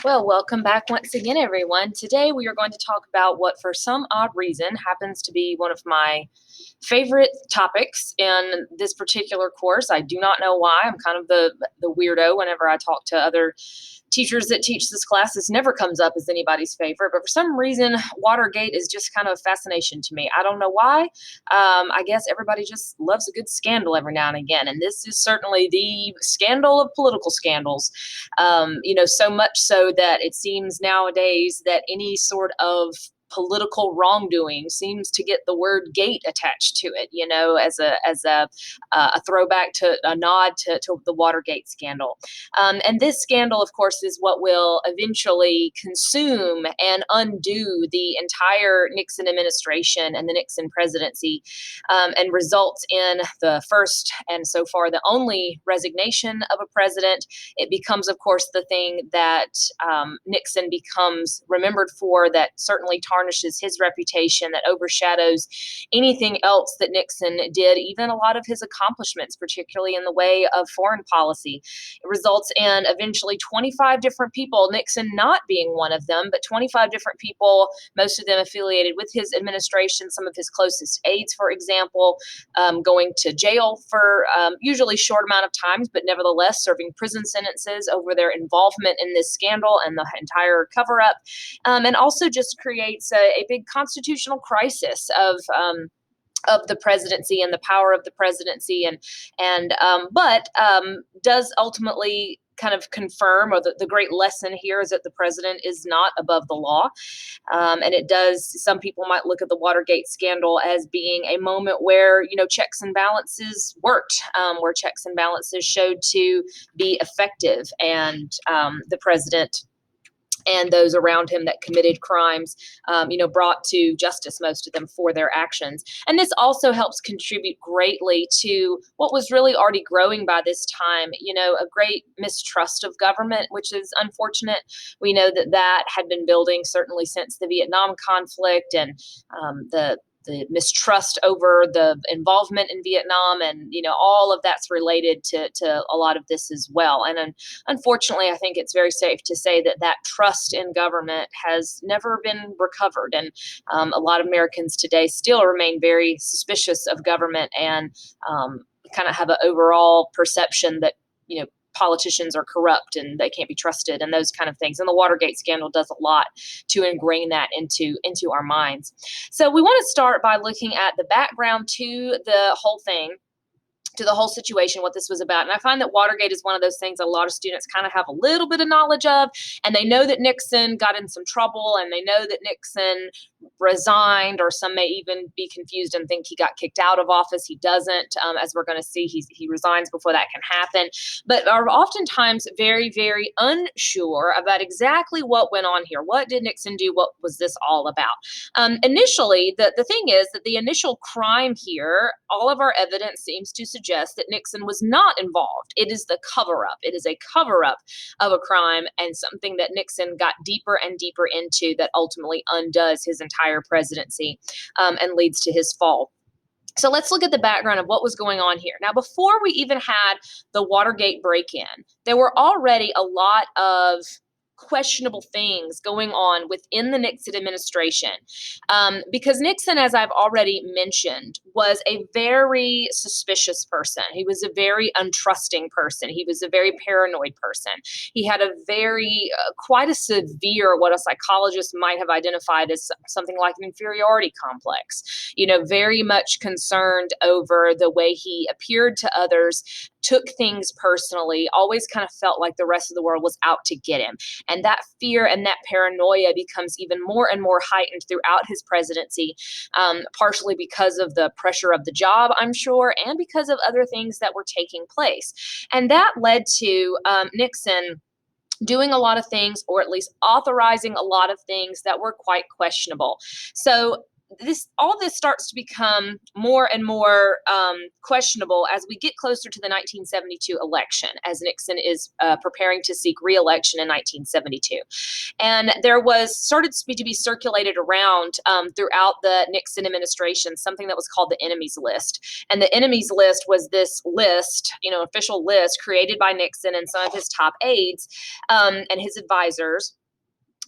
Well, welcome back once again, everyone. Today we are going to talk about what, for some odd reason, happens to be one of my favorite topics in this particular course. I do not know why. I'm kind of the weirdo whenever I talk to other teachers that teach this class. This never comes up as anybody's favorite, but for some reason, Watergate is just kind of a fascination to me. I don't know why. I guess everybody just loves a good scandal every now and again, and this is certainly the scandal of political scandals. So much so that it seems nowadays that any sort of political wrongdoing seems to get the word gate attached to it, as a throwback to a nod to the Watergate scandal. And this scandal, of course, is what will eventually consume and undo the entire Nixon administration and the Nixon presidency, and results in the first and so far the only resignation of a president. It becomes, of course, the thing that Nixon becomes remembered for, that certainly tarnishes his reputation, that overshadows anything else that Nixon did, even a lot of his accomplishments, particularly in the way of foreign policy. It results in eventually 25 different people, Nixon not being one of them, but 25 different people, most of them affiliated with his administration, some of his closest aides, for example, going to jail for usually short amount of times, but nevertheless serving prison sentences over their involvement in this scandal and the entire cover-up, and also just creates a big constitutional crisis of the presidency and the power of the presidency, but does ultimately kind of confirm, or the great lesson here is that the president is not above the law. And it does, some people might look at the Watergate scandal as being a moment where, checks and balances worked, where checks and balances showed to be effective, and the president and those around him that committed crimes, brought to justice, most of them, for their actions. And this also helps contribute greatly to what was really already growing by this time, a great mistrust of government, which is unfortunate. We know that had been building certainly since the Vietnam conflict, and the mistrust over the involvement in Vietnam, and all of that's related to a lot of this as well. And unfortunately, I think it's very safe to say that trust in government has never been recovered, and a lot of Americans today still remain very suspicious of government, and kind of have an overall perception that politicians are corrupt and they can't be trusted, and those kind of things. And the Watergate scandal does a lot to ingrain that into our minds. So we want to start by looking at the background to the whole thing, to the whole situation, what this was about. And I find that Watergate is one of those things a lot of students kind of have a little bit of knowledge of, and they know that Nixon got in some trouble, and they know that Nixon resigned, or some may even be confused and think he got kicked out of office. He doesn't. As we're going to see, he resigns before that can happen, but are oftentimes very, very unsure about exactly what went on here. What did Nixon do? What was this all about? Initially, the thing is that the initial crime here, all of our evidence seems to suggest that Nixon was not involved. It is the cover up. It is a cover up of a crime, and something that Nixon got deeper and deeper into, that ultimately undoes his entire presidency, and leads to his fall. So let's look at the background of what was going on here. Now, before we even had the Watergate break-in, there were already a lot of questionable things going on within the Nixon administration, because Nixon, as I've already mentioned, was a very suspicious person. He was a very untrusting person. He was a very paranoid person. He had a very, quite a severe, what a psychologist might have identified as something like an inferiority complex, very much concerned over the way he appeared to others, took things personally, always kind of felt like the rest of the world was out to get him. And that fear and that paranoia becomes even more and more heightened throughout his presidency, partially because of the pressure of the job, I'm sure, and because of other things that were taking place. And that led to Nixon doing a lot of things, or at least authorizing a lot of things that were quite questionable. So all this starts to become more and more questionable as we get closer to the 1972 election, as Nixon is preparing to seek re-election in 1972. And there was started to be circulated around throughout the Nixon administration something that was called the enemies list. And the enemies list was this list, official list created by Nixon and some of his top aides and his advisors,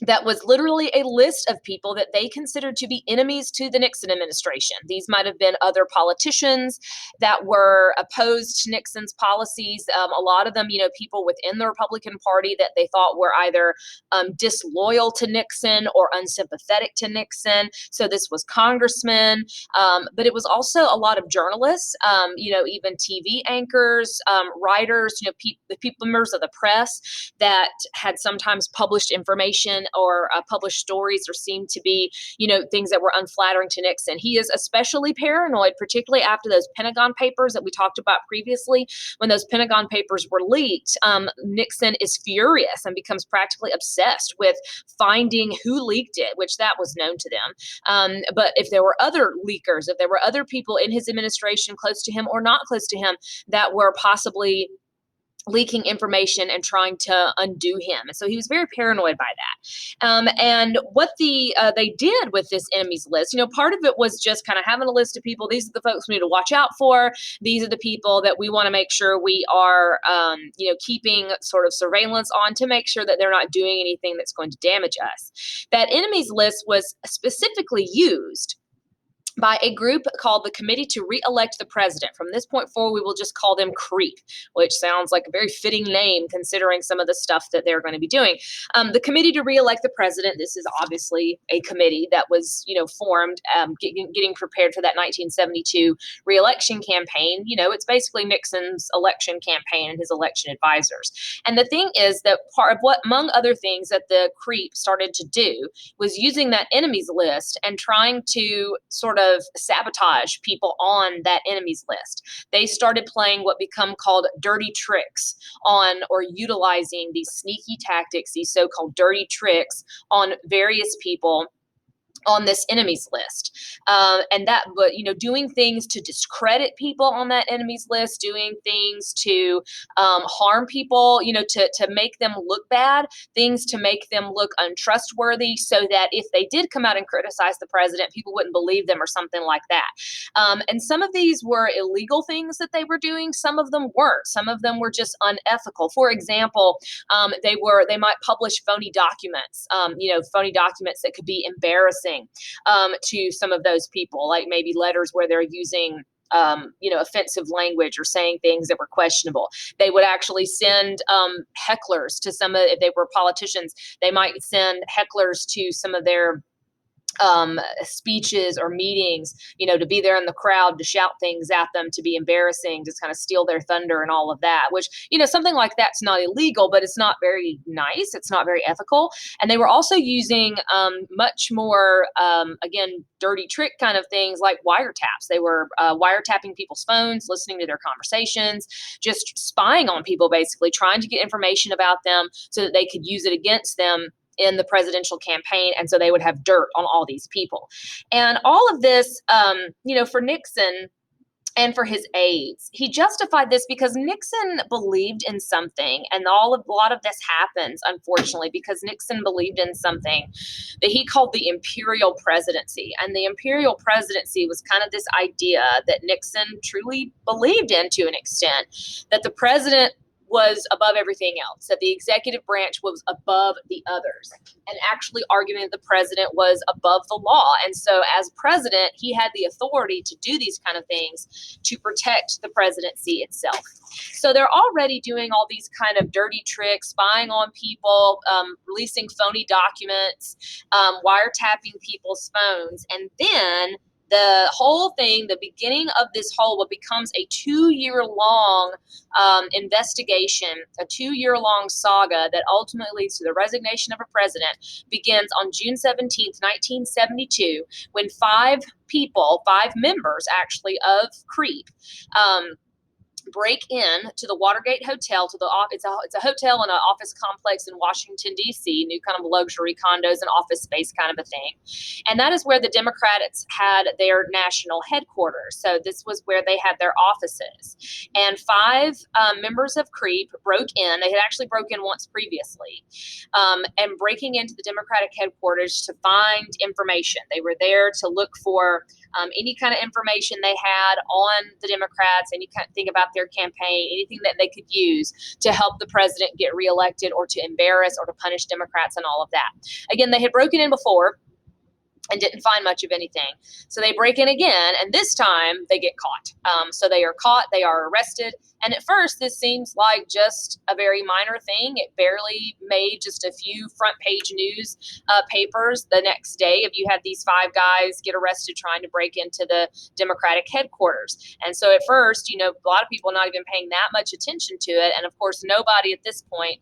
that was literally a list of people that they considered to be enemies to the Nixon administration. These might have been other politicians that were opposed to Nixon's policies. A lot of them, people within the Republican Party that they thought were either disloyal to Nixon or unsympathetic to Nixon. So this was congressmen, but it was also a lot of journalists, even TV anchors, writers, members of the press that had sometimes published information or published stories or seemed to be, things that were unflattering to Nixon. He is especially paranoid, particularly after those Pentagon Papers that we talked about previously. When those Pentagon Papers were leaked, Nixon is furious and becomes practically obsessed with finding who leaked it, which that was known to them. But if there were other leakers, if there were other people in his administration close to him or not close to him that were possibly leaking information and trying to undo him. And so he was very paranoid by that. And what they did with this enemies list, part of it was just kind of having a list of people. These are the folks we need to watch out for. These are the people that we want to make sure we are, keeping sort of surveillance on to make sure that they're not doing anything that's going to damage us. That enemies list was specifically used by a group called the Committee to Re-elect the President. From this point forward, we will just call them CREEP, which sounds like a very fitting name considering some of the stuff that they're going to be doing. The Committee to Re-elect the President, this is obviously a committee that was, formed getting prepared for that 1972 re-election campaign. It's basically Nixon's election campaign and his election advisors. And the thing is that part of what, among other things, that the CREEP started to do was using that enemies list and trying to sort of sabotage people on that enemies list. They started playing what become called dirty tricks on, or utilizing these sneaky tactics, these so-called dirty tricks on various people on this enemies list. But doing things to discredit people on that enemies list, doing things to harm people, to make them look bad, things to make them look untrustworthy, so that if they did come out and criticize the president, people wouldn't believe them or something like that. And some of these were illegal things that they were doing. Some of them weren't. Some of them were just unethical. For example, they might publish phony documents, phony documents that could be embarrassing to some of those people, like maybe letters where they're using offensive language or saying things that were questionable. They would actually send hecklers to if they were politicians, they might send hecklers to some of their speeches or meetings, to be there in the crowd, to shout things at them, to be embarrassing, just kind of steal their thunder and all of that, which, something like that's not illegal, but it's not very nice. It's not very ethical. And they were also using much more, again, dirty trick kind of things like wiretaps. They were wiretapping people's phones, listening to their conversations, just spying on people, basically trying to get information about them so that they could use it against them in the presidential campaign. And so they would have dirt on all these people. And all of this, for Nixon and for his aides, he justified this because Nixon believed in something. And a lot of this happens, unfortunately, because Nixon believed in something that he called the imperial presidency. And the imperial presidency was kind of this idea that Nixon truly believed in, to an extent, that the president was above everything else, that the executive branch was above the others, and actually arguing that the president was above the law. And so as president, he had the authority to do these kind of things to protect the presidency itself. So they're already doing all these kind of dirty tricks, spying on people, releasing phony documents, wiretapping people's phones. And then the whole thing, the beginning of this what becomes a 2-year-long investigation, a 2-year-long saga that ultimately leads to the resignation of a president, begins on June 17th, 1972, when 5 members actually of CREEP, break in to the Watergate Hotel, it's a hotel and an office complex in Washington, D.C., new kind of luxury condos and office space kind of a thing. And that is where the Democrats had their national headquarters. So this was where they had their offices. And five members of CREEP broke in. They had actually broken once previously, and breaking into the Democratic headquarters to find information. They were there to look for any kind of information they had on the Democrats, any kind of thing about their campaign, anything that they could use to help the president get reelected or to embarrass or to punish Democrats and all of that. Again, they had broken in before and didn't find much of anything. So they break in again, and this time they get caught. So they are caught, they are arrested. And at first, this seems like just a very minor thing. It barely made just a few front page news papers the next day if you had these five guys get arrested trying to break into the Democratic headquarters. And so at first, a lot of people not even paying that much attention to it. And of course, nobody at this point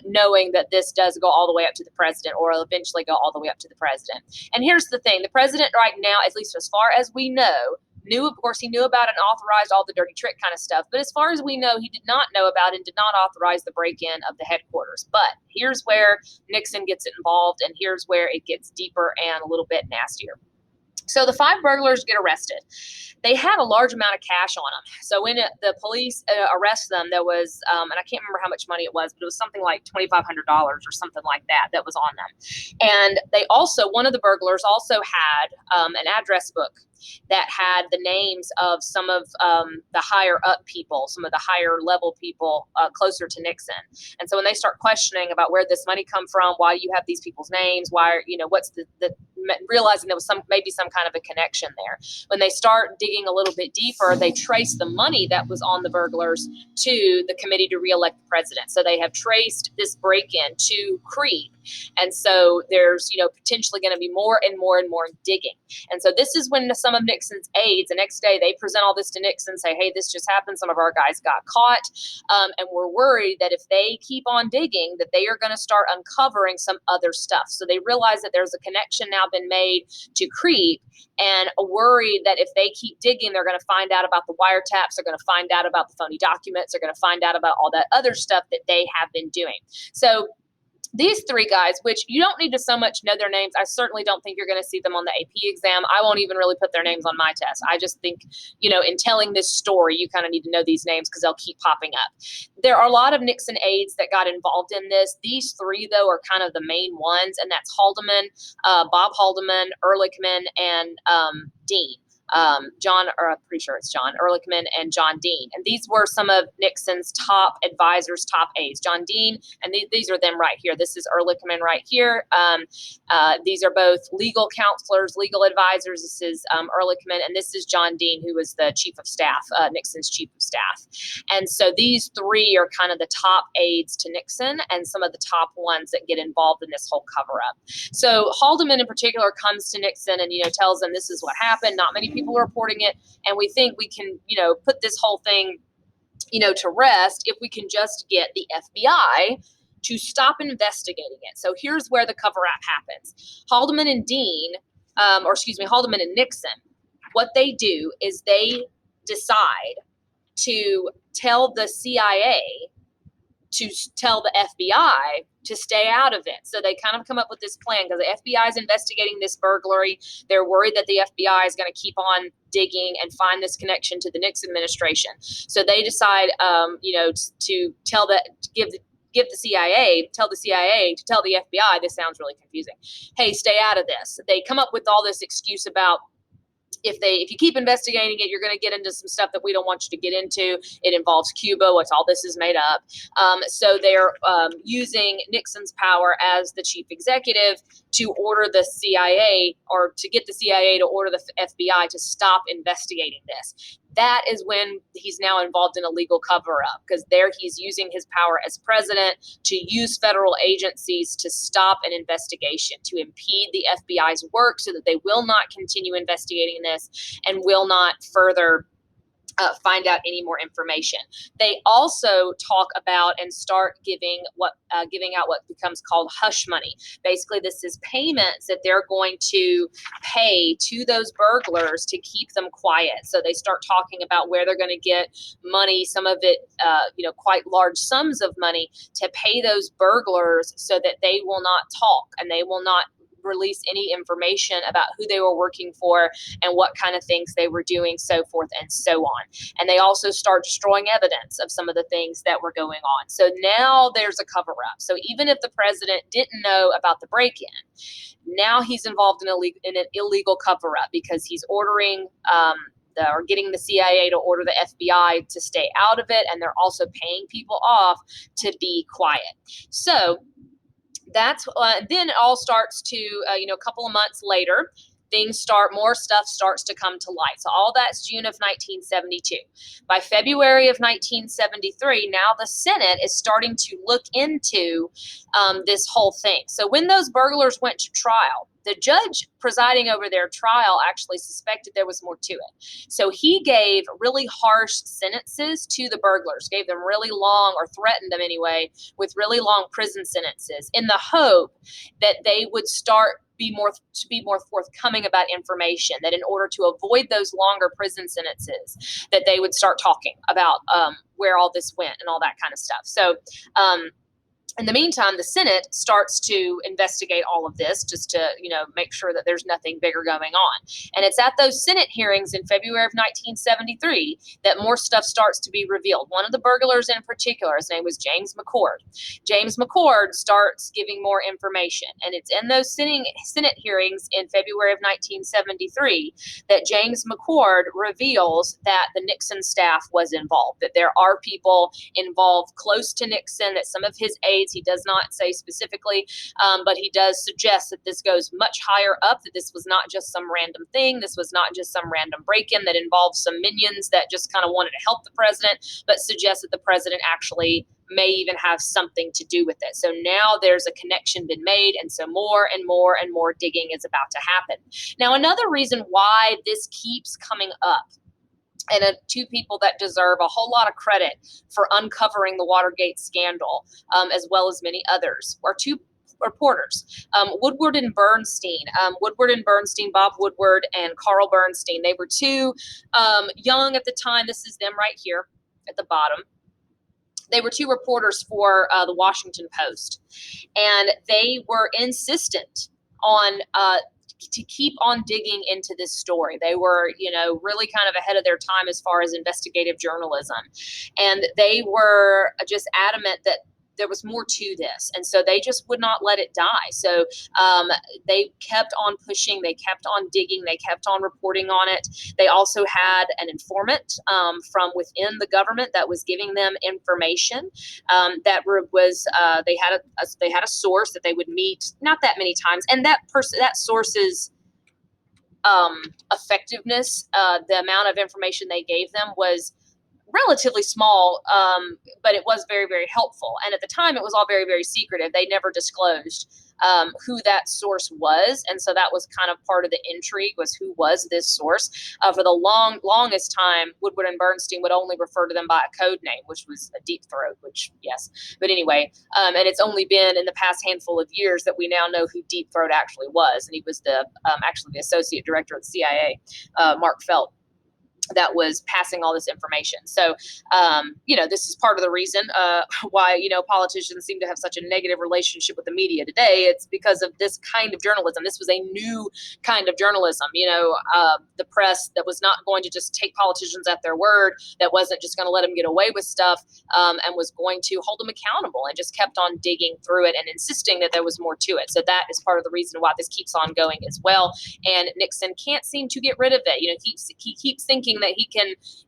knowing that this does go all the way up to the president or will eventually go all the way up to the president. And here's the thing. The president right now, at least as far as we know, he knew about and authorized all the dirty trick kind of stuff. But as far as we know, he did not know about and did not authorize the break-in of the headquarters. But here's where Nixon gets involved, and here's where it gets deeper and a little bit nastier. So the five burglars get arrested. They had a large amount of cash on them. So when the police arrest them, there was, and I can't remember how much money it was, but it was something like $2,500 or something like that was on them. And they also, one of the burglars also had an address book that had the names of some of the higher up people, some of the higher level people closer to Nixon. And so when they start questioning about where this money come from, why you have these people's names, why, what's the realizing there was maybe some kind of a connection there. When they start digging a little bit deeper, they trace the money that was on the burglars to the committee to reelect the president. So they have traced this break-in to CREEP. And so there's, potentially going to be more and more and more digging. And so this is when some of Nixon's aides, the next day, they present all this to Nixon, say, hey, this just happened. Some of our guys got caught. And we're worried that if they keep on digging, that they are going to start uncovering some other stuff. So they realize that there's a connection now been made to CREEP, and worried that if they keep digging, they're going to find out about the wiretaps. They're going to find out about the phony documents. They're going to find out about all that other stuff that they have been doing. So these three guys, which you don't need to so much know their names. I certainly don't think you're going to see them on the AP exam. I won't even really put their names on my test. I just think, in telling this story, you kind of need to know these names because they'll keep popping up. There are a lot of Nixon aides that got involved in this. These three, though, are kind of the main ones, and that's Haldeman, Bob Haldeman, Ehrlichman, and Dean. John, or I'm pretty sure it's John Ehrlichman and John Dean. And these were some of Nixon's top advisors, top aides. John Dean, and these are them right here. This is Ehrlichman right here. These are both legal counselors, legal advisors. This is Ehrlichman, and this is John Dean, who was the chief of staff, Nixon's chief of staff. And so these three are kind of the top aides to Nixon and some of the top ones that get involved in this whole cover-up. So Haldeman in particular comes to Nixon and, tells him this is what happened. Not many people are reporting it, and we think we can, put this whole thing, to rest if we can just get the FBI to stop investigating it. So here's where the cover-up happens. Haldeman and Haldeman and Nixon, what they do is they decide to tell the CIA to tell the FBI to stay out of it. So they kind of come up with this plan because the FBI is investigating this burglary. They're worried that the FBI is going to keep on digging and find this connection to the Nixon administration. So they decide, to tell tell the CIA to tell the FBI. This sounds really confusing. Hey, stay out of this. They come up with all this excuse about, if you keep investigating it, you're going to get into some stuff that we don't want you to get into. It involves Cuba, which all this is made up. So they're using Nixon's power as the chief executive to order the CIA, or to get the CIA to order the FBI to stop investigating this. That is when he's now involved in a legal cover-up, because there he's using his power as president to use federal agencies to stop an investigation, to impede the FBI's work so that they will not continue investigating this and will not further find out any more information. They also talk about and start giving out what becomes called hush money. Basically, this is payments that they're going to pay to those burglars to keep them quiet. So they start talking about where they're going to get money, some of it, quite large sums of money to pay those burglars so that they will not talk and they will not release any information about who they were working for and what kind of things they were doing, so forth and so on. And they also start destroying evidence of some of the things that were going on. So now there's a cover up. So even if the president didn't know about the break in, now he's involved in an illegal cover up because he's ordering or getting the CIA to order the FBI to stay out of it. And they're also paying people off to be quiet. So that's then it all starts to, a couple of months later, more stuff starts to come to light. So all that's June of 1972. By February of 1973, now the Senate is starting to look into this whole thing. So when those burglars went to trial, the judge presiding over their trial actually suspected there was more to it. So he gave really harsh sentences to the burglars, gave them really long, or threatened them anyway, with really long prison sentences in the hope that they would be more forthcoming about information, that in order to avoid those longer prison sentences, that they would start talking about where all this went and all that kind of stuff. So in the meantime, the Senate starts to investigate all of this just to, make sure that there's nothing bigger going on. And it's at those Senate hearings in February of 1973 that more stuff starts to be revealed. One of the burglars in particular, his name was James McCord. James McCord starts giving more information. And it's in those Senate hearings in February of 1973 that James McCord reveals that the Nixon staff was involved, that there are people involved close to Nixon, that some of his aides, he does not say specifically, but he does suggest that this goes much higher up, that this was not just some random thing. This was not just some random break-in that involved some minions that just kind of wanted to help the president, but suggests that the president actually may even have something to do with it. So now there's a connection been made, and so more and more and more digging is about to happen. Now, another reason why this keeps coming up, and two people that deserve a whole lot of credit for uncovering the Watergate scandal, as well as many others, are two reporters, Woodward and Bernstein. Bob Woodward and Carl Bernstein. They were two young at the time. This is them right here at the bottom. They were two reporters for the Washington Post, and they were insistent on to keep on digging into this story. They were, really kind of ahead of their time as far as investigative journalism. And they were just adamant that there was more to this. And so they just would not let it die. So they kept on pushing, they kept on digging, they kept on reporting on it. They also had an informant from within the government that was giving them information that was, they had a source that they would meet not that many times. And that source's effectiveness, the amount of information they gave them was relatively small, but it was very, very helpful. And at the time, it was all very, very secretive. They never disclosed who that source was. And so that was kind of part of the intrigue, was who was this source. For the longest time, Woodward and Bernstein would only refer to them by a code name, which was a Deep Throat, which, yes. But anyway, and it's only been in the past handful of years that we now know who Deep Throat actually was. And he was actually the associate director of the CIA, Mark Felt, that was passing all this information. So, this is part of the reason why, politicians seem to have such a negative relationship with the media today. It's because of this kind of journalism. This was a new kind of journalism, the press that was not going to just take politicians at their word, that wasn't just going to let them get away with stuff, and was going to hold them accountable, and just kept on digging through it and insisting that there was more to it. So that is part of the reason why this keeps on going as well. And Nixon can't seem to get rid of it. He keeps thinking that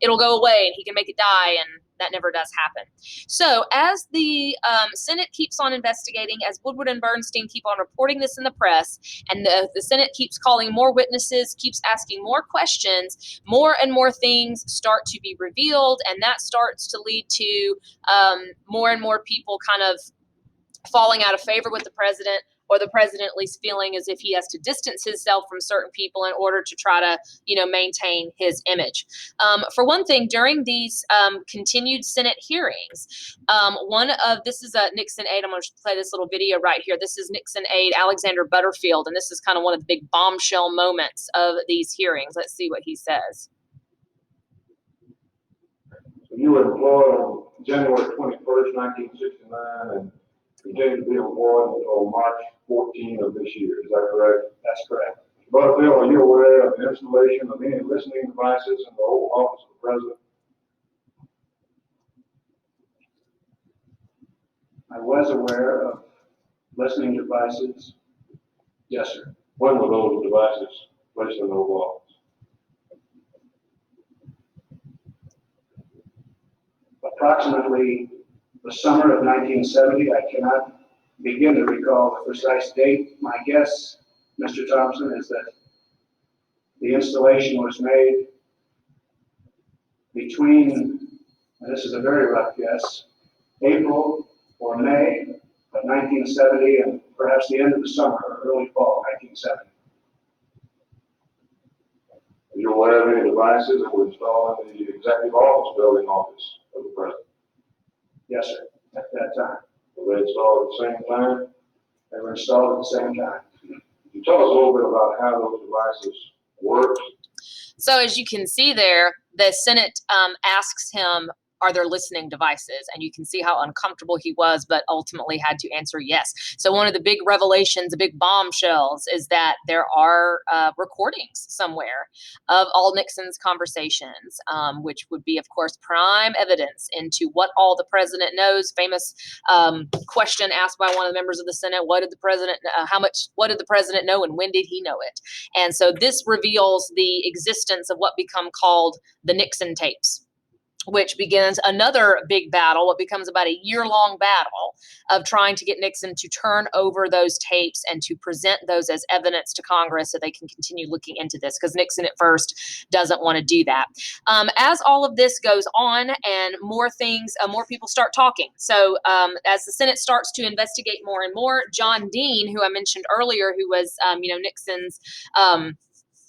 it'll go away and he can make it die, and that never does happen. So as the Senate keeps on investigating, as Woodward and Bernstein keep on reporting this in the press, and the Senate keeps calling more witnesses, keeps asking more questions, more and more things start to be revealed, and that starts to lead to more and more people kind of falling out of favor with the president, or the president at least feeling as if he has to distance himself from certain people in order to try to, maintain his image. For one thing, during these continued Senate hearings, this is a Nixon aide. I'm going to play this little video right here. This is Nixon aide Alexander Butterfield, and this is kind of one of the big bombshell moments of these hearings. Let's see what he says. So you were employed on January 21st, 1969, and continued to be employed until March 14 of this year. Is that correct? That's correct. Mr. Butterfield, are you aware of the installation of any listening devices in the Oval Office of the President? I was aware of listening devices. Yes, sir. When were those devices placed in the Oval Office? Approximately the summer of 1970. I cannot begin to recall the precise date. My guess, Mr. Thompson, is that the installation was made between, and this is a very rough guess, April or May of 1970 and perhaps the end of the summer or early fall of 1970. Are you aware of any devices that were installed in the Executive Office Building office of the President? Yes, sir, at that time. Were they installed at the same time? They were installed at the same time. Can you tell us a little bit about how those devices work? So as you can see there, the Senate asks him, are there listening devices? And you can see how uncomfortable he was, but ultimately had to answer yes. So one of the big revelations, the big bombshells, is that there are recordings somewhere of all Nixon's conversations, which would be, of course, prime evidence into what all the president knows. Famous question asked by one of the members of the Senate: what did the president, what did the president know, and when did he know it? And so this reveals the existence of what become called the Nixon tapes, which begins another big battle, what becomes about a year-long battle of trying to get Nixon to turn over those tapes and to present those as evidence to Congress so they can continue looking into this, because Nixon at first doesn't want to do that. As all of this goes on and more things, more people start talking. So as the Senate starts to investigate more and more, John Dean, who I mentioned earlier, who was, Nixon's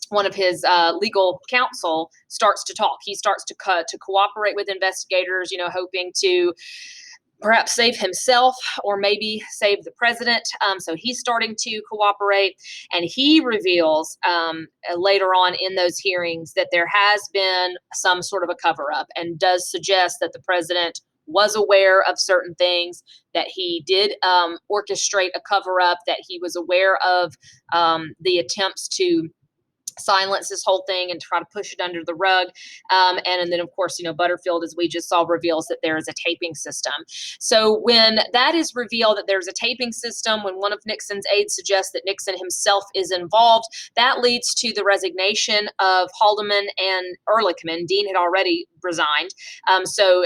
one of his legal counsel, starts to talk. He starts to cooperate with investigators, hoping to perhaps save himself or maybe save the president. So he's starting to cooperate, and he reveals later on in those hearings that there has been some sort of a cover-up, and does suggest that the president was aware of certain things, that he did orchestrate a cover-up, that he was aware of the attempts to silence this whole thing and try to push it under the rug. And then, of course, Butterfield, as we just saw, reveals that there is a taping system. So when that is revealed, that there's a taping system, when one of Nixon's aides suggests that Nixon himself is involved, that leads to the resignation of Haldeman and Ehrlichman. Dean had already resigned. So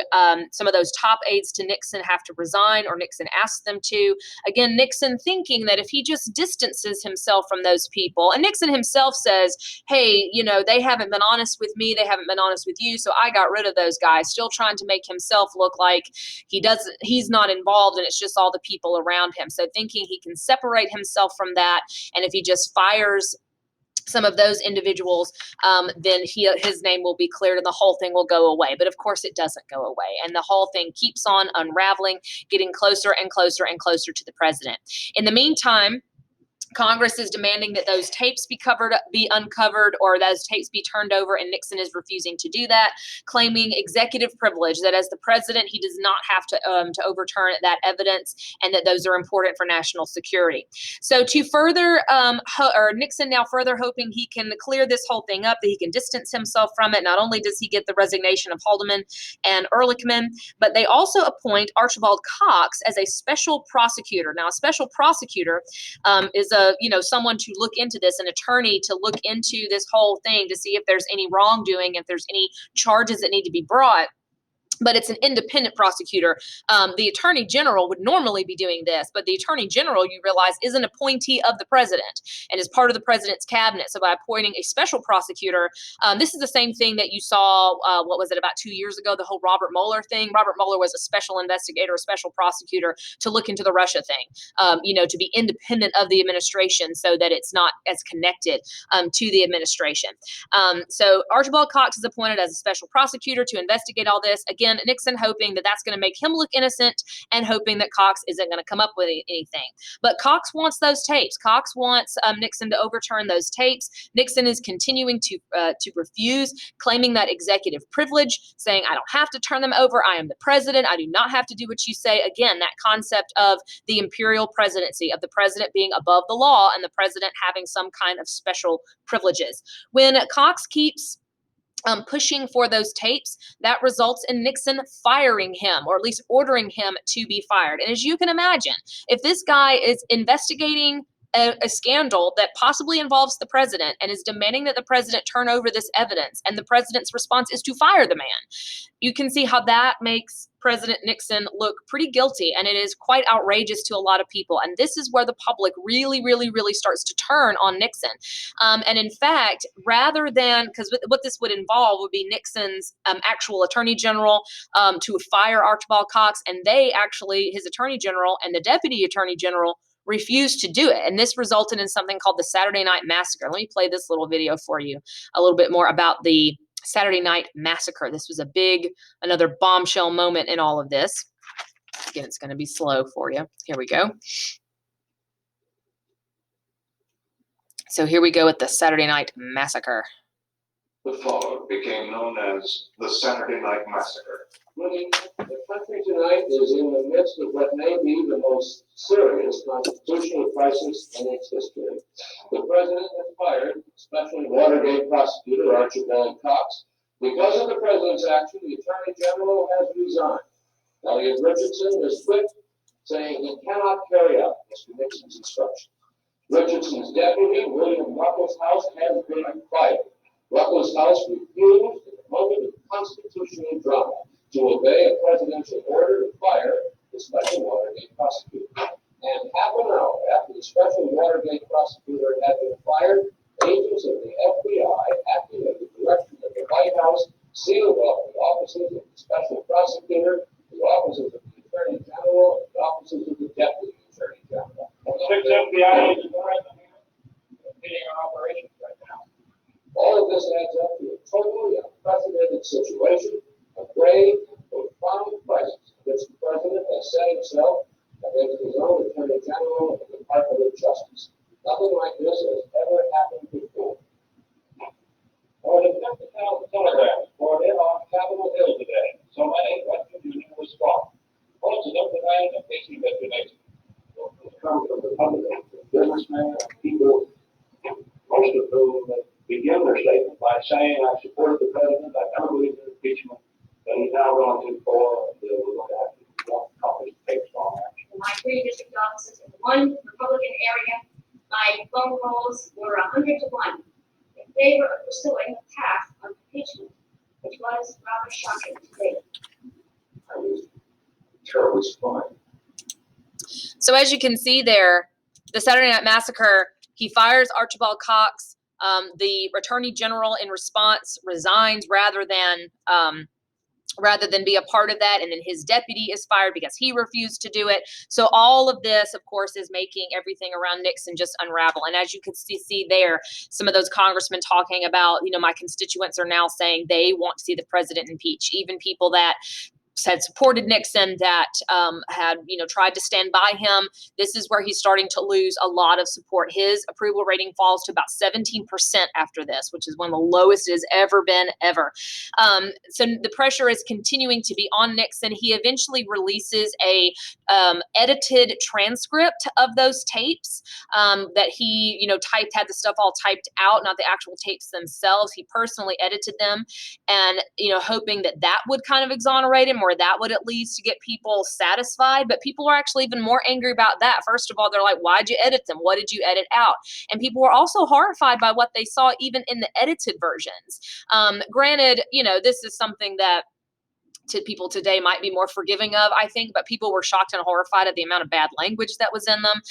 some of those top aides to Nixon have to resign, or Nixon asks them to. Again, Nixon thinking that if he just distances himself from those people, and Nixon himself says, hey, they haven't been honest with me, they haven't been honest with you, so I got rid of those guys, still trying to make himself look like he's not involved and it's just all the people around him. So thinking he can separate himself from that, and if he just fires some of those individuals, then his name will be cleared and the whole thing will go away. But of course it doesn't go away, and the whole thing keeps on unraveling, getting closer and closer and closer to the president. In the meantime, Congress is demanding that those tapes be uncovered, or those tapes be turned over, and Nixon is refusing to do that, claiming executive privilege, that as the president, he does not have to overturn that evidence, and that those are important for national security. So to further, Nixon now further hoping he can clear this whole thing up, that he can distance himself from it. Not only does he get the resignation of Haldeman and Ehrlichman, but they also appoint Archibald Cox as a special prosecutor. Now, a special prosecutor is someone to look into this, an attorney to look into this whole thing to see if there's any wrongdoing, if there's any charges that need to be brought. but it's an independent prosecutor. The attorney general would normally be doing this, but the attorney general, you realize, is an appointee of the president and is part of the president's cabinet. So by appointing a special prosecutor, this is the same thing that you saw, what was it, about 2 years ago, the whole Robert Mueller thing. Robert Mueller was a special investigator, a special prosecutor to look into the Russia thing, to be independent of the administration so that it's not as connected to the administration. So Archibald Cox is appointed as a special prosecutor to investigate all this. Again, Nixon hoping that that's going to make him look innocent and hoping that Cox isn't going to come up with anything. But Cox wants those tapes. Cox wants Nixon to overturn those tapes. Nixon is continuing to refuse, claiming that executive privilege, saying, I don't have to turn them over. I am the president. I do not have to do what you say. Again, that concept of the imperial presidency, of the president being above the law and the president having some kind of special privileges. When Cox keeps pushing for those tapes, that results in Nixon firing him, or at least ordering him to be fired. And as you can imagine, if this guy is investigating a scandal that possibly involves the president and is demanding that the president turn over this evidence, and the president's response is to fire the man, you can see how that makes President Nixon look pretty guilty, and it is quite outrageous to a lot of people. And this is where the public really, really, really starts to turn on Nixon. And in fact, rather than, because what this would involve would be Nixon's actual attorney general to fire Archibald Cox, and his attorney general and the deputy attorney general refused to do it. And this resulted in something called the Saturday Night Massacre. Let me play this little video for you a little bit more about the Saturday Night Massacre. This was another bombshell moment in all of this. Again, it's going to be slow for you. Here we go. So here we go with the Saturday Night Massacre. The fall became known as the Saturday Night Massacre. The country tonight is in the midst of what may be the most serious constitutional crisis in its history. The president has fired Special Watergate prosecutor Archibald Cox. Because of the president's action, the attorney general has resigned. Elliot Richardson is quit, saying he cannot carry out Mr. Nixon's instructions. Richardson's deputy, William Ruckelshaus, has been fired. Ruckelshaus refused, in a moment of constitutional drama, to obey a presidential order to fire the Special Watergate prosecutor. And half an hour after the Special Watergate prosecutor had been fired, agents of the FBI, acting at the direction of the White House, sealed off the offices of the Special Prosecutor, the offices of the Attorney General, and the offices of the Deputy Attorney General. 6 FBI agents leading our operations right now. All of this adds up to a totally unprecedented situation, a grave and profound crisis in which the president has set himself against his own attorney general and the Department of Justice. Nothing like this has ever happened before. More than 50,000 telegrams poured in on Capitol Hill today. So many, Western Union was swamped. Most of them demanding impeachment investigation. Come from the public, businessmen, people, most of whom begin their statement by saying, I support the president, I don't believe in impeachment, but he's now gone too far, and we're going to have to accomplish the take strong action. In my 3 district offices in one Republican area, my phone calls were 100 to 1 in favor of pursuing the path of impeachment, which was rather shocking today. I was terribly surprised. So as you can see there, the Saturday Night Massacre, he fires Archibald Cox. The attorney general in response resigns rather than be a part of that. And then his deputy is fired because he refused to do it. So all of this, of course, is making everything around Nixon just unravel. And as you can see there, some of those congressmen talking about, my constituents are now saying they want to see the president impeached. Even people that had supported Nixon, that had tried to stand by him. This is where he's starting to lose a lot of support. His approval rating falls to about 17% after this, which is one of the lowest it has ever been, ever. So the pressure is continuing to be on Nixon. He eventually releases a edited transcript of those tapes that he had the stuff all typed out, not the actual tapes themselves. He personally edited them, and hoping that would kind of exonerate him, or that would at least get people satisfied. But people are actually even more angry about that. First of all, they're like, why'd you edit them? What did you edit out? And people were also horrified by what they saw even in the edited versions. Granted, this is something that people today might be more forgiving of, I think, but people were shocked and horrified at the amount of bad language that was in them,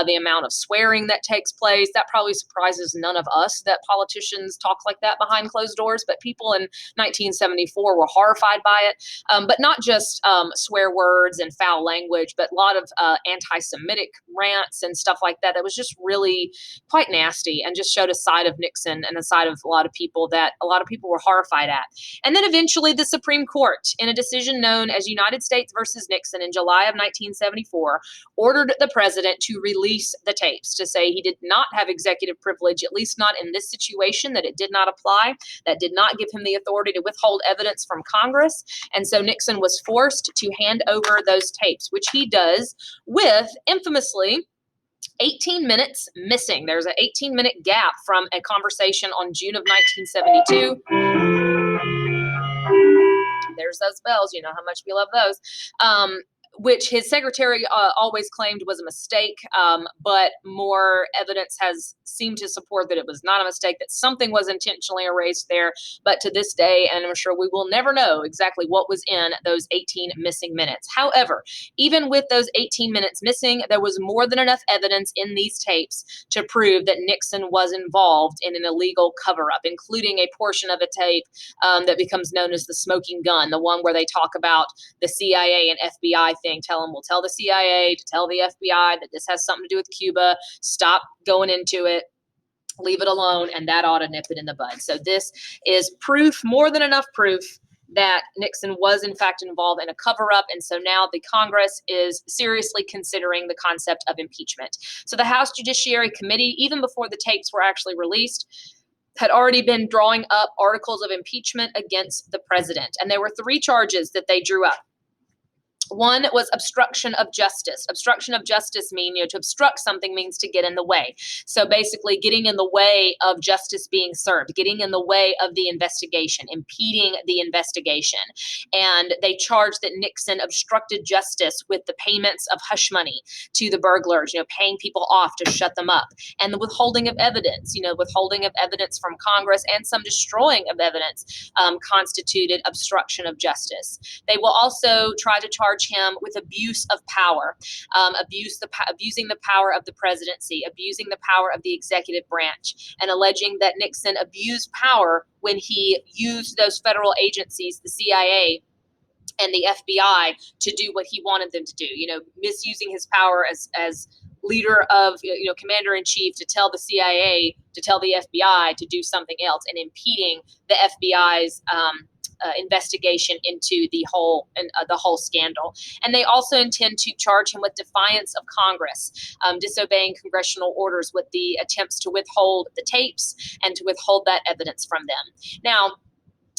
the amount of swearing that takes place. That probably surprises none of us that politicians talk like that behind closed doors, but people in 1974 were horrified by it. But not just swear words and foul language, but a lot of anti-Semitic rants and stuff like that. That was just really quite nasty and just showed a side of Nixon and a side of a lot of people that a lot of people were horrified at. And then eventually the Supreme Court, in a decision known as United States versus Nixon in July of 1974, ordered the president to release the tapes, to say he did not have executive privilege, at least not in this situation, that it did not apply, that did not give him the authority to withhold evidence from Congress. And so Nixon was forced to hand over those tapes, which he does with, infamously, 18 minutes missing. There's an 18-minute gap from a conversation on June of 1972. There's those bells. You know how much we love those. Which his secretary always claimed was a mistake, but more evidence has seemed to support that it was not a mistake, that something was intentionally erased there. But to this day, and I'm sure we will never know exactly what was in those 18 missing minutes. However, even with those 18 minutes missing, there was more than enough evidence in these tapes to prove that Nixon was involved in an illegal cover-up, including a portion of a tape that becomes known as the smoking gun, the one where they talk about the CIA and FBI thing. We'll tell the CIA to tell the FBI that this has something to do with Cuba. Stop going into it. Leave it alone. And that ought to nip it in the bud. So this is proof, more than enough proof, that Nixon was in fact involved in a cover-up. And so now the Congress is seriously considering the concept of impeachment. So the House Judiciary Committee, even before the tapes were actually released, had already been drawing up articles of impeachment against the president. And there were 3 charges that they drew up. One was obstruction of justice. Obstruction of justice mean, to obstruct something means to get in the way. So basically getting in the way of justice being served, getting in the way of the investigation, impeding the investigation. And they charged that Nixon obstructed justice with the payments of hush money to the burglars, paying people off to shut them up. And the withholding of evidence, withholding of evidence from Congress and some destroying of evidence constituted obstruction of justice. They will also try to charge him with abuse of power, abusing the power of the presidency, abusing the power of the executive branch, and alleging that Nixon abused power when he used those federal agencies, the CIA and the FBI, to do what he wanted them to do, misusing his power as leader of, commander-in-chief to tell the CIA, to tell the FBI to do something else, and impeding the FBI's investigation into the whole scandal. And they also intend to charge him with defiance of Congress, disobeying congressional orders with the attempts to withhold the tapes and to withhold that evidence from them. Now,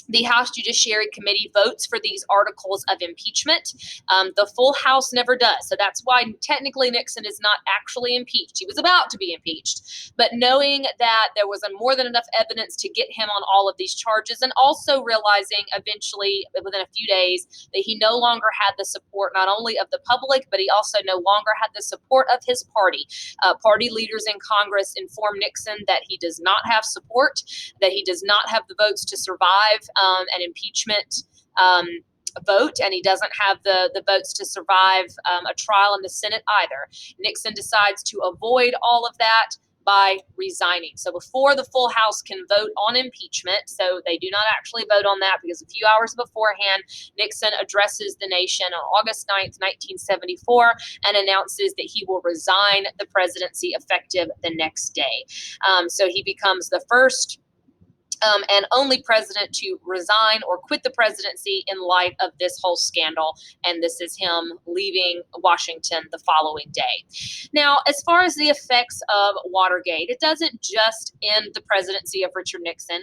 the House Judiciary Committee votes for these articles of impeachment. The full House never does. So that's why technically Nixon is not actually impeached. He was about to be impeached. But knowing that there was more than enough evidence to get him on all of these charges, and also realizing eventually within a few days that he no longer had the support not only of the public, but he also no longer had the support of his party. Party leaders in Congress informed Nixon that he does not have support, that he does not have the votes to survive an impeachment vote, and he doesn't have the votes to survive a trial in the Senate either. Nixon decides to avoid all of that by resigning. So before the full House can vote on impeachment, so they do not actually vote on that because a few hours beforehand, Nixon addresses the nation on August 9th, 1974, and announces that he will resign the presidency effective the next day. So he becomes the first and only president to resign or quit the presidency in light of this whole scandal. And this is him leaving Washington the following day. Now, as far as the effects of Watergate, it doesn't just end the presidency of Richard Nixon.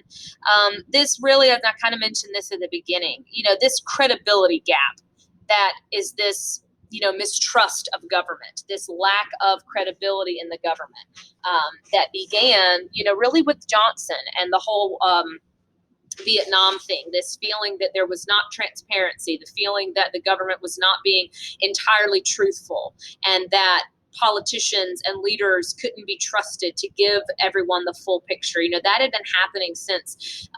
This really, as I kind of mentioned this at the beginning, this credibility gap that is this mistrust of government, this lack of credibility in the government that began, really with Johnson and the whole Vietnam thing, this feeling that there was not transparency, the feeling that the government was not being entirely truthful, and that politicians and leaders couldn't be trusted to give everyone the full picture. That had been happening since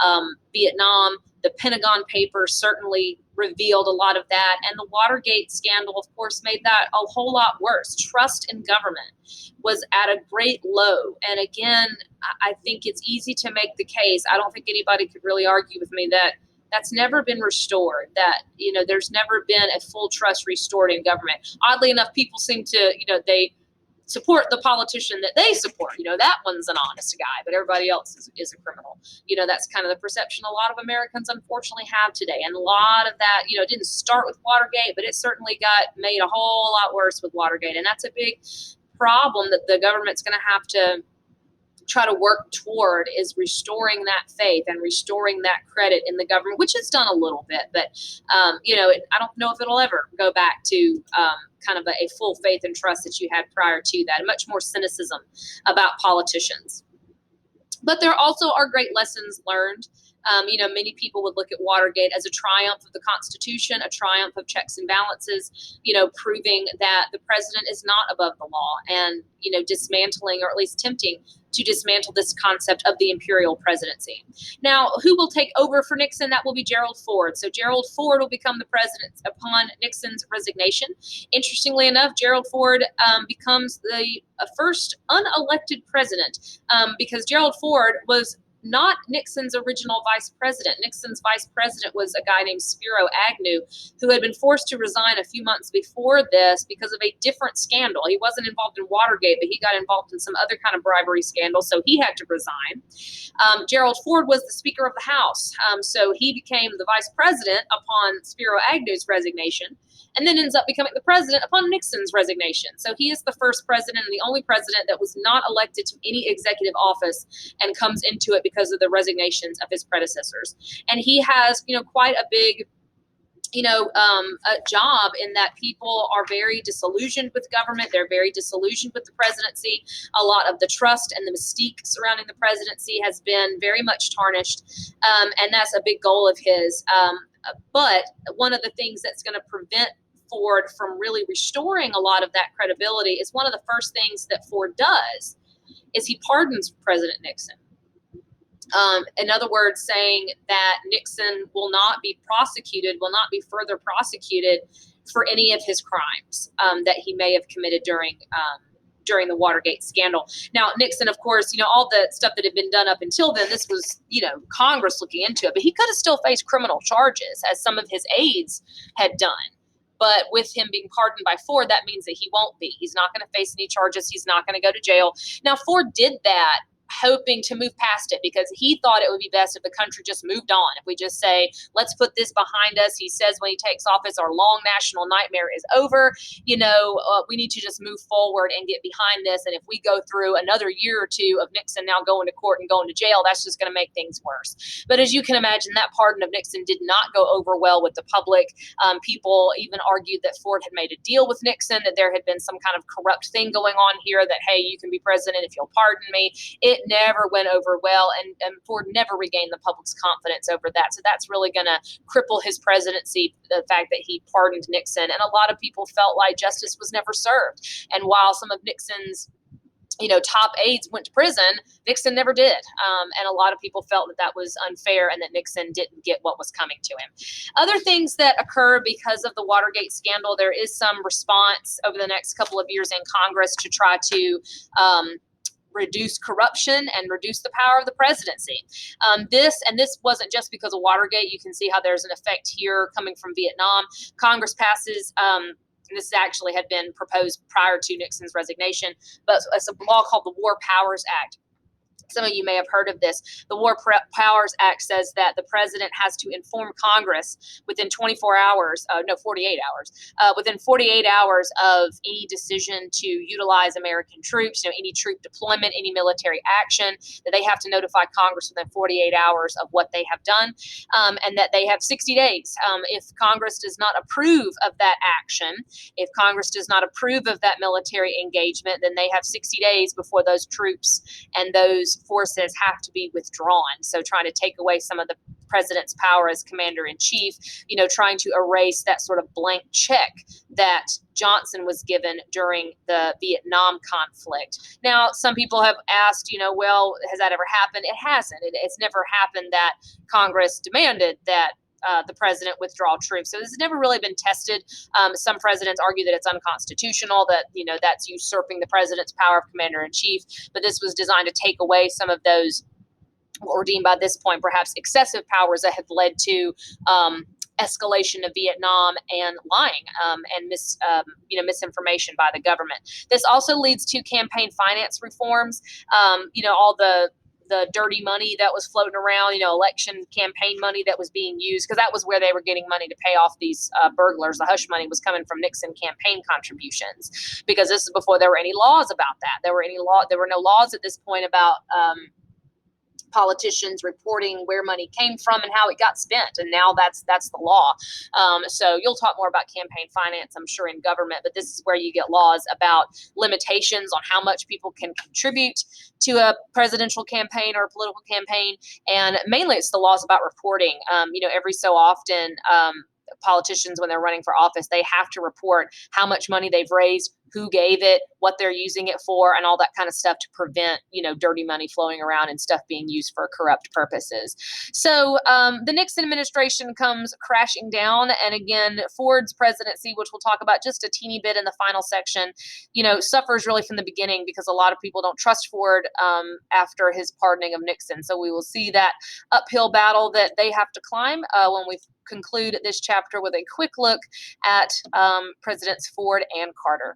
Vietnam. The Pentagon Papers certainly revealed a lot of that. And the Watergate scandal, of course, made that a whole lot worse. Trust in government was at a great low. And again, I think it's easy to make the case. I don't think anybody could really argue with me that that's never been restored, that, there's never been a full trust restored in government. Oddly enough, people seem to, they support the politician that they support. That one's an honest guy, but everybody else is a criminal. That's kind of the perception a lot of Americans unfortunately have today. And a lot of that, it didn't start with Watergate, but it certainly got made a whole lot worse with Watergate. And that's a big problem that the government's going to have to try to work toward, is restoring that faith and restoring that credit in the government, which it's done a little bit, but I don't know if it'll ever go back to kind of a full faith and trust that you had prior to that, and much more cynicism about politicians. But there also are great lessons learned. Many people would look at Watergate as a triumph of the Constitution, a triumph of checks and balances, proving that the president is not above the law, and, dismantling, or at least attempting to dismantle this concept of the imperial presidency. Now, who will take over for Nixon? That will be Gerald Ford. So Gerald Ford will become the president upon Nixon's resignation. Interestingly enough, Gerald Ford becomes the first unelected president because Gerald Ford was not Nixon's original vice president. Nixon's vice president was a guy named Spiro Agnew, who had been forced to resign a few months before this because of a different scandal. He wasn't involved in Watergate, but he got involved in some other kind of bribery scandal, so he had to resign. Gerald Ford was the Speaker of the House, so he became the vice president upon Spiro Agnew's resignation, and then ends up becoming the president upon Nixon's resignation. So he is the first president and the only president that was not elected to any executive office and comes into it because of the resignations of his predecessors. And he has, quite a big, a job in that people are very disillusioned with government. They're very disillusioned with the presidency. A lot of the trust and the mystique surrounding the presidency has been very much tarnished. And that's a big goal of his. But one of the things that's going to prevent Ford from really restoring a lot of that credibility is one of the first things that Ford does is he pardons President Nixon. In other words, saying that Nixon will not be prosecuted, will not be further prosecuted for any of his crimes that he may have committed during the Watergate scandal. Now, Nixon, of course, all the stuff that had been done up until then, this was, Congress looking into it, but he could have still faced criminal charges as some of his aides had done. But with him being pardoned by Ford, that means that he won't be. He's not going to face any charges. He's not going to go to jail. Now, Ford did that hoping to move past it because he thought it would be best if the country just moved on. If we just say, let's put this behind us. He says when he takes office, our long national nightmare is over. We need to just move forward and get behind this. And if we go through another year or two of Nixon now going to court and going to jail, that's just going to make things worse. But as you can imagine, that pardon of Nixon did not go over well with the public. People even argued that Ford had made a deal with Nixon, that there had been some kind of corrupt thing going on here, that, hey, you can be president if you'll pardon me. It never went over well, and Ford never regained the public's confidence over that. So that's really going to cripple his presidency, the fact that he pardoned Nixon. And a lot of people felt like justice was never served. And while some of Nixon's top aides went to prison, Nixon never did. And a lot of people felt that that was unfair and that Nixon didn't get what was coming to him. Other things that occur because of the Watergate scandal, there is some response over the next couple of years in Congress to try to reduce corruption and reduce the power of the presidency. This wasn't just because of Watergate. You can see how there's an effect here coming from Vietnam. Congress passes, and this actually had been proposed prior to Nixon's resignation, but it's a law called the War Powers Act. Some of you may have heard of this. The War Powers Act says that the president has to inform Congress within 48 hours, within 48 hours of any decision to utilize American troops, any troop deployment, any military action, that they have to notify Congress within 48 hours of what they have done, and that they have 60 days. If Congress does not approve of that action, if Congress does not approve of that military engagement, then they have 60 days before those troops and those forces have to be withdrawn. So trying to take away some of the president's power as commander-in-chief, trying to erase that sort of blank check that Johnson was given during the Vietnam conflict. Now, some people have asked, well, has that ever happened? It hasn't. It's never happened that Congress demanded that the president withdraw troops. So this has never really been tested. Some presidents argue that it's unconstitutional, that, you know, that's usurping the president's power of commander in chief. But this was designed to take away some of those, what were deemed by this point perhaps excessive powers that had led to escalation of Vietnam and lying and misinformation by the government. This also leads to campaign finance reforms. All the dirty money that was floating around, election campaign money that was being used, because that was where they were getting money to pay off these burglars. The hush money was coming from Nixon campaign contributions, because this is before there were any laws about that. There were no laws at this point about politicians reporting where money came from and how it got spent, and now that's the law. So you'll talk more about campaign finance, I'm sure, in government, but this is where you get laws about limitations on how much people can contribute to a presidential campaign or a political campaign, and mainly it's the laws about reporting. Every so often, politicians, when they're running for office, they have to report how much money they've raised, who gave it, what they're using it for, and all that kind of stuff to prevent, dirty money flowing around and stuff being used for corrupt purposes. So the Nixon administration comes crashing down. And again, Ford's presidency, which we'll talk about just a teeny bit in the final section, suffers really from the beginning, because a lot of people don't trust Ford after his pardoning of Nixon. So we will see that uphill battle that they have to climb when we conclude this chapter with a quick look at Presidents Ford and Carter.